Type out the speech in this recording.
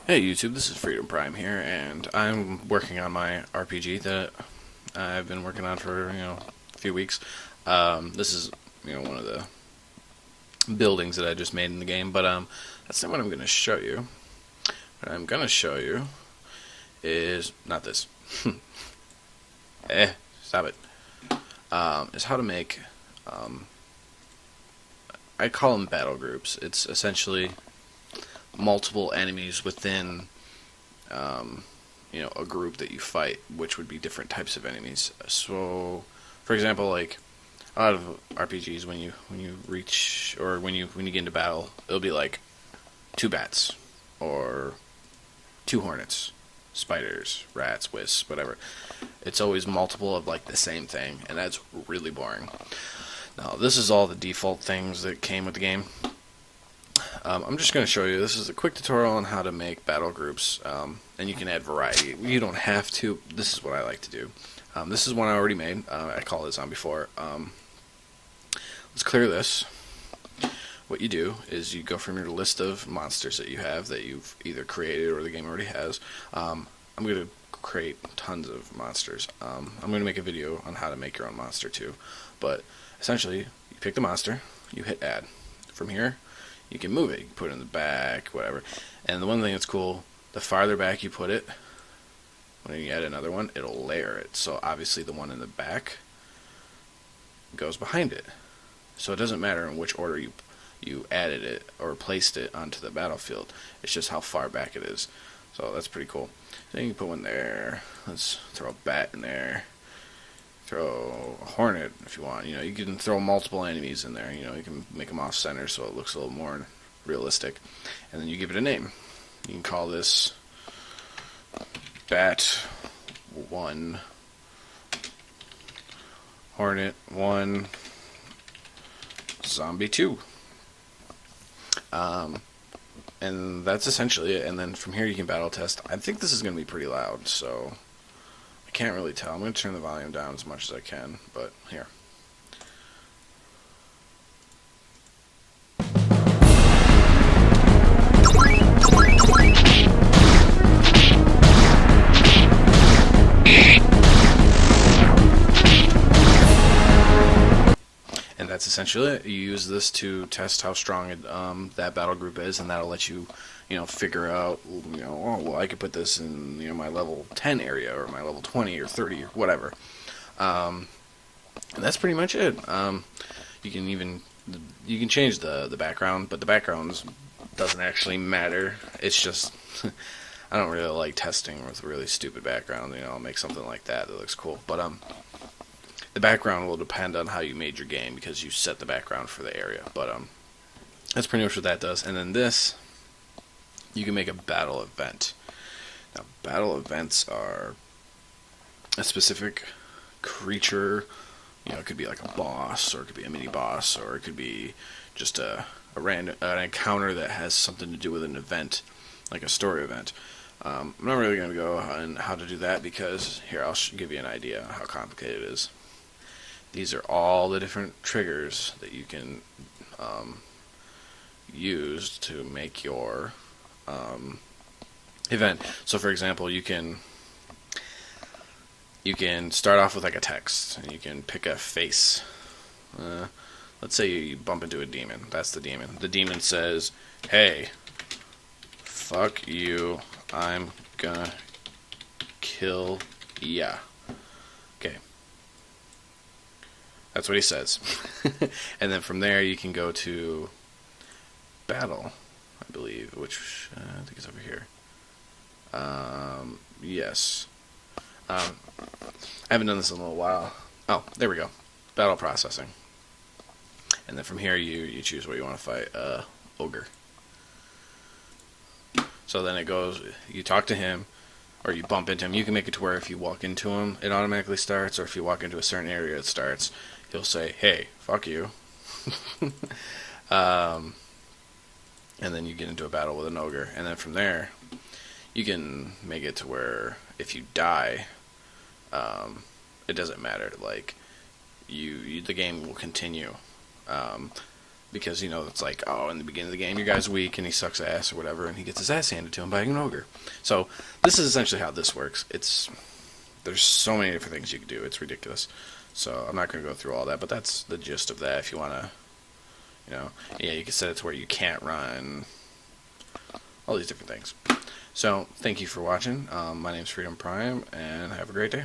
Hey YouTube, this is Freedom Prime here, and I'm working on my RPG that I've been working on for a few weeks. This is one of the buildings that I just made in the game, but that's not what I'm going to show you. What I'm going to show you is not this. Stop it. Is how to make. I call them battle groups. It's essentially multiple enemies within a group that you fight, which would be different types of enemies. So, for example, like a lot of RPGs, when you reach or when you get into battle, it'll be like two bats or two hornets, spiders, rats, wisps, whatever. It's always multiple of like the same thing, and that's really boring. Now, this is all the default things that came with the game. I'm just going to show you, this is a quick tutorial on how to make battle groups, and you can add variety. You don't have to, this is what I like to do. This is one I already made, I call it Zombie 4. Let's clear this. What you do is you go from your list of monsters that you have, that you've either created or the game already has. I'm going to create tons of monsters. I'm going to make a video on how to make your own monster too. But essentially, you pick the monster, you hit add. From here, you can move it. You can put it in the back, whatever. And the one thing that's cool, the farther back you put it, when you add another one, it'll layer it. So obviously the one in the back goes behind it. So it doesn't matter in which order you added it or placed it onto the battlefield. It's just how far back it is. So that's pretty cool. So you can put one there. Let's throw a bat in there. Throw a hornet if you want. You can throw multiple enemies in there. You can make them off center so it looks a little more realistic. And then you give it a name. You can call this Bat 1, Hornet 1, Zombie 2. And that's essentially it. And then from here you can battle test. I think this is going to be pretty loud, so I can't really tell. I'm going to turn the volume down as much as I can, but here. And that's essentially it. You use this to test how strong that battle group is, and that'll let you, figure out, oh, well, I could put this in, my level 10 area, or my level 20 or 30 or whatever. And that's pretty much it. You can change the background, but the backgrounds doesn't actually matter. It's just I don't really like testing with really stupid backgrounds. I'll make something like that looks cool, but the background will depend on how you made your game, because you set the background for the area. But that's pretty much what that does. And then this, you can make a battle event. Now, battle events are a specific creature. It could be like a boss, or it could be a mini boss, or it could be just an encounter that has something to do with an event, like a story event. I'm not really going to go on how to do that, because here, I'll give you an idea how complicated it is. These are all the different triggers that you can use to make your event. So, for example, you can start off with like a text, and you can pick a face. Let's say you bump into a demon. That's the demon. The demon says, "Hey, fuck you. I'm gonna kill ya." Okay. That's what he says. And then from there you can go to battle, I believe, which I think is over here. Yes. I haven't done this in a little while. Oh, there we go. Battle processing. And then from here you choose what you want to fight. Ogre. So then it goes, you talk to him, or you bump into him. You can make it to where if you walk into him, it automatically starts, or if you walk into a certain area, it starts. He'll say, "Hey, fuck you." And then you get into a battle with an ogre. And then from there, you can make it to where if you die, it doesn't matter. Like, the game will continue. because it's like, oh, in the beginning of the game your guy's weak and he sucks ass or whatever, and he gets his ass handed to him by an ogre. So this is essentially how this works. There's so many different things you can do. It's ridiculous. So I'm not going to go through all that, but that's the gist of that. If you want to, you can set it to where you can't run, all these different things. So thank you for watching. My name's Freedom Prime, and have a great day.